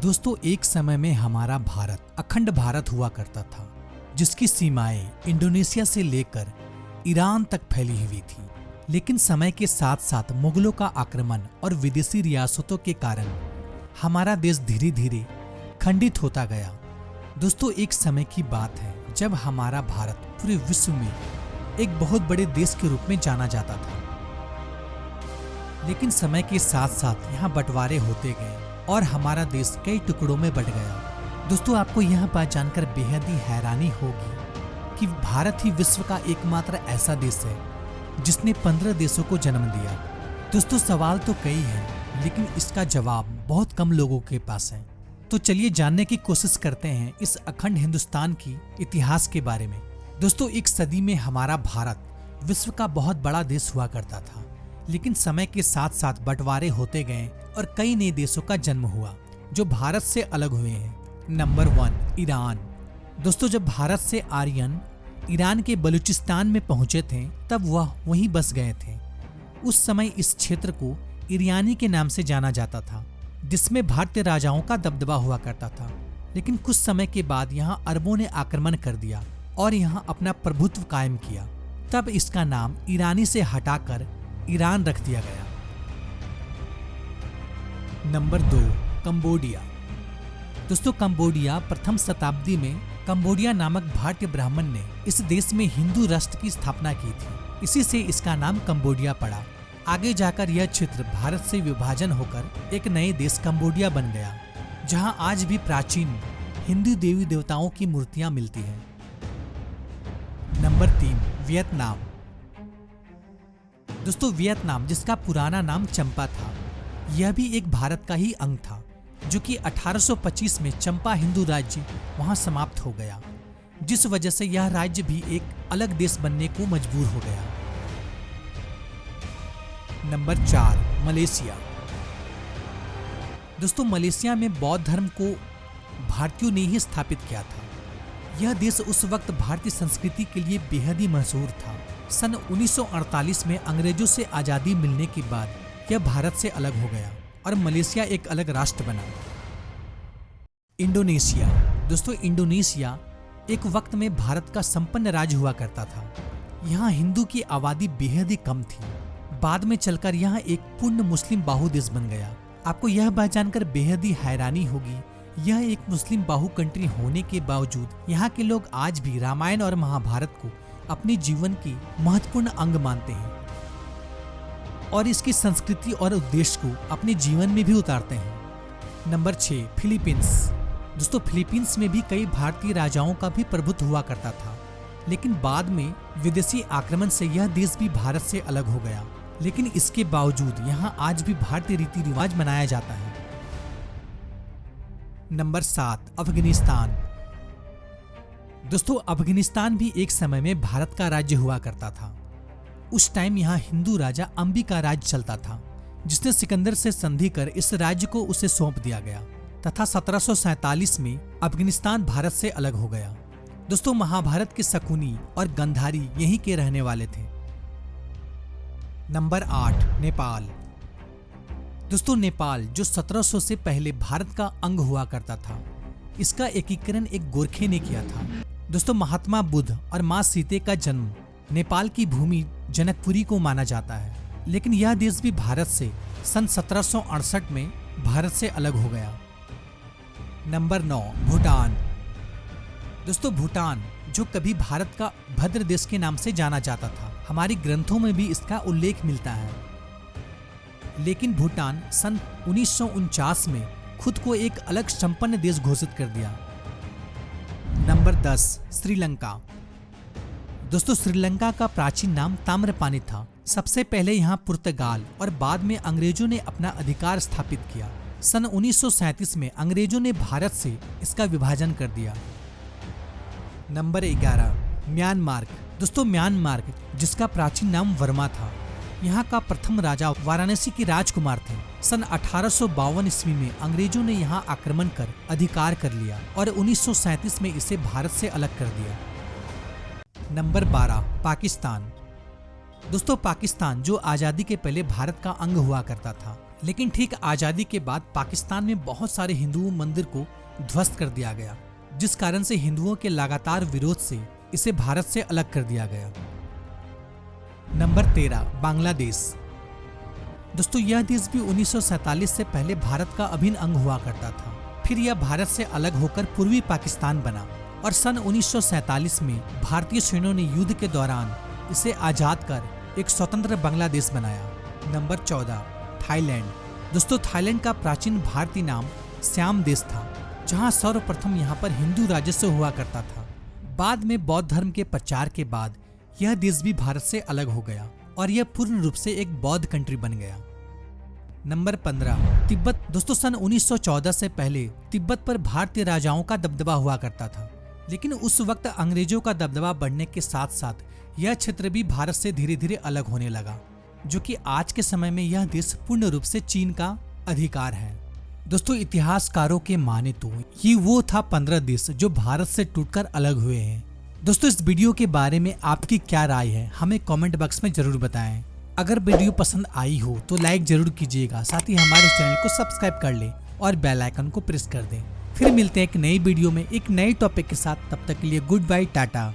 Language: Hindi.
दोस्तों, एक समय में हमारा भारत अखंड भारत हुआ करता था, जिसकी सीमाएं इंडोनेशिया से लेकर ईरान तक फैली हुई थी। लेकिन समय के साथ साथ मुगलों का आक्रमण और विदेशी रियासतों के कारण हमारा देश धीरे धीरे खंडित होता गया। दोस्तों, एक समय की बात है जब हमारा भारत पूरे विश्व में एक बहुत बड़े देश के रूप में जाना जाता था। लेकिन समय के साथ साथ यहाँ बंटवारे होते गए और हमारा देश कई टुकड़ों में बंट गया। दोस्तों, आपको यह बात जानकर बेहद ही हैरानी होगी कि भारत ही विश्व का एकमात्र ऐसा देश है जिसने 15 देशों को जन्म दिया। दोस्तों, सवाल तो कई हैं, लेकिन इसका जवाब बहुत कम लोगों के पास है। तो चलिए जानने की कोशिश करते हैं इस अखंड हिंदुस्तान की इतिहास के बारे में। दोस्तों, एक सदी में हमारा भारत विश्व का बहुत बड़ा देश हुआ करता था, लेकिन समय के साथ साथ बंटवारे होते गए और कई नए देशों का जन्म हुआ जो भारत से अलग हुए हैं। Number 1, Iran. दोस्तों, जब भारत से आर्यन ईरान के बलूचिस्तान में पहुंचे थे तब वह वहीं बस गए थे। उस समय इस क्षेत्र को ईरानी के नाम से जाना जाता था, जिसमें भारतीय राजाओं का दबदबा हुआ करता था। लेकिन कुछ समय के बाद यहाँ अरबों ने आक्रमण कर दिया और यहाँ अपना प्रभुत्व कायम किया। तब इसका नाम ईरानी से हटाकर ईरान रख दिया गया। Number 2, Cambodia. दोस्तों, कंबोडिया प्रथम शताब्दी में कंबोडिया नामक भारतीय ब्राह्मण ने इस देश में हिंदू राष्ट्र की स्थापना की थी। इसी से इसका नाम कंबोडिया पड़ा। आगे जाकर यह क्षेत्र भारत से विभाजन होकर एक नए देश कंबोडिया बन गया, जहां आज भी प्राचीन हिंदू देवी देवताओं की मूर्तियां मिलती हैं। Number 3, Vietnam. दोस्तों, वियतनाम, जिसका पुराना नाम चंपा था, यह भी एक भारत का ही अंग था, जो कि 1825 में चंपा हिंदू राज्य वहां समाप्त हो गया, जिस वजह से यह राज्य भी एक अलग देश बनने को मजबूर हो गया। Number 4, Malaysia. दोस्तों, मलेशिया में बौद्ध धर्म को भारतीयों ने ही स्थापित किया था। यह देश उस वक्त भारतीय संस्कृति के लिए बेहद ही मशहूर था। सन 1948 में अंग्रेजों से आजादी मिलने के बाद यह भारत से अलग हो गया और मलेशिया एक अलग राष्ट्र बना। इंडोनेशिया। दोस्तों, इंडोनेशिया एक वक्त में भारत का संपन्न राज्य हुआ करता था। यहाँ हिंदू की आबादी बेहद ही कम थी। बाद में चलकर यहाँ एक पूर्ण मुस्लिम बाहु देश बन गया। आपको यह बात जानकर बेहद ही हैरानी होगी, यह एक मुस्लिम बाहु कंट्री होने के बावजूद यहाँ के लोग आज भी रामायण और महाभारत को अपने जीवन की महत्वपूर्ण अंग मानते हैं और इसकी संस्कृति और उद्देश्य को अपने जीवन में भी उतारते हैं। Number 6, Philippines. दोस्तों, फिलीपींस में भी कई भारतीय राजाओं का भी प्रभुत्व हुआ करता था, लेकिन बाद में विदेशी आक्रमण से यह देश भी भारत से अलग हो गया। लेकिन इसके बावजूद यहाँ आज भी भारतीय रीति रिवाज मनाया जाता है। नंबर 7, अफगानिस्तान। दोस्तों, अफगानिस्तान भी एक समय में भारत का राज्य हुआ करता था। उस टाइम यहाँ हिंदू राजा अंबी का राज्य चलता था, जिसने सिकंदर से संधि कर इस राज्य को उसे सौंप दिया गया तथा 1747 में अफगानिस्तान भारत से अलग हो गया। दोस्तों, महाभारत के शकुनी और गंधारी यहीं के रहने वाले थे। नंबर 8, नेपाल। दोस्तों, नेपाल जो 1700 से पहले भारत का अंग हुआ करता था, इसका एकीकरण एक गोरखे ने किया था। दोस्तों, महात्मा बुद्ध और मां सीते का जन्म नेपाल की भूमि जनकपुरी को माना जाता है, लेकिन यह देश भी भारत से सन 1768 में भारत से अलग हो गया। नंबर 9, भूटान। दोस्तों, भूटान जो कभी भारत का भद्र देश के नाम से जाना जाता था, हमारी ग्रंथों में भी इसका उल्लेख मिलता है, लेकिन भूटान सन 1949 में खुद को एक अलग संपन्न देश घोषित कर दिया। नंबर 10, श्रीलंका। दोस्तों, श्रीलंका का प्राचीन नाम ताम्रपानी था। सबसे पहले यहाँ पुर्तगाल और बाद में अंग्रेजों ने अपना अधिकार स्थापित किया। सन 1937 में अंग्रेजों ने भारत से इसका विभाजन कर दिया। Number 11, Myanmar. दोस्तों, म्यांमार जिसका प्राचीन नाम वर्मा था, यहाँ का प्रथम राजा वाराणसी के राजकुमार थे। सन 1852 ईस्वी में अंग्रेजों ने यहाँ आक्रमण कर अधिकार कर लिया और 1937 में इसे भारत से अलग कर दिया। नंबर 12, पाकिस्तान। दोस्तों, पाकिस्तान जो आजादी के पहले भारत का अंग हुआ करता था, लेकिन ठीक आजादी के बाद पाकिस्तान में बहुत सारे हिंदू मंदिर को ध्वस्त कर दिया गया, जिस कारण से हिंदुओं के लगातार विरोध से इसे भारत से अलग कर दिया गया। नंबर 13, बांग्लादेश। दोस्तों यह देश भी 1947 से पहले भारत का अभिन्न अंग हुआ करता था। फिर यह भारत से अलग होकर पूर्वी पाकिस्तान बना और सन 1947 में भारतीय सैन्यों ने युद्ध के दौरान इसे आजाद कर एक स्वतंत्र बांग्लादेश बनाया। Number 14, Thailand. दोस्तों थाईलैंड का प्राचीन भारतीय नाम श्याम देश था, जहां सर्वप्रथम यहां पर हिंदू राजस्व हुआ करता था। बाद में बौद्ध धर्म के प्रचार के बाद यह देश भी भारत से अलग हो गया और यह पूर्ण रूप से एक बौद्ध कंट्री बन गया। नंबर 15, तिब्बत। दोस्तों सन 1914 से पहले तिब्बत पर भारतीय राजाओं का दबदबा हुआ करता था, लेकिन उस वक्त अंग्रेजों का दबदबा बढ़ने के साथ साथ यह क्षेत्र भी भारत से धीरे धीरे अलग होने लगा, जो कि आज के समय में यह देश पूर्ण रूप से चीन का अधिकार है। दोस्तों इतिहासकारों के माने तो ये वो था 15 देश जो भारत से टूटकर अलग हुए हैं। दोस्तों इस वीडियो के बारे में आपकी क्या राय है, हमें कमेंट बॉक्स में जरूर बताएं। अगर वीडियो पसंद आई हो तो लाइक जरूर कीजिएगा, साथ ही हमारे चैनल को सब्सक्राइब कर लें और बेल आइकन को प्रेस कर दें। फिर मिलते हैं एक नई वीडियो में एक नए टॉपिक के साथ। तब तक के लिए गुड बाय, टाटा।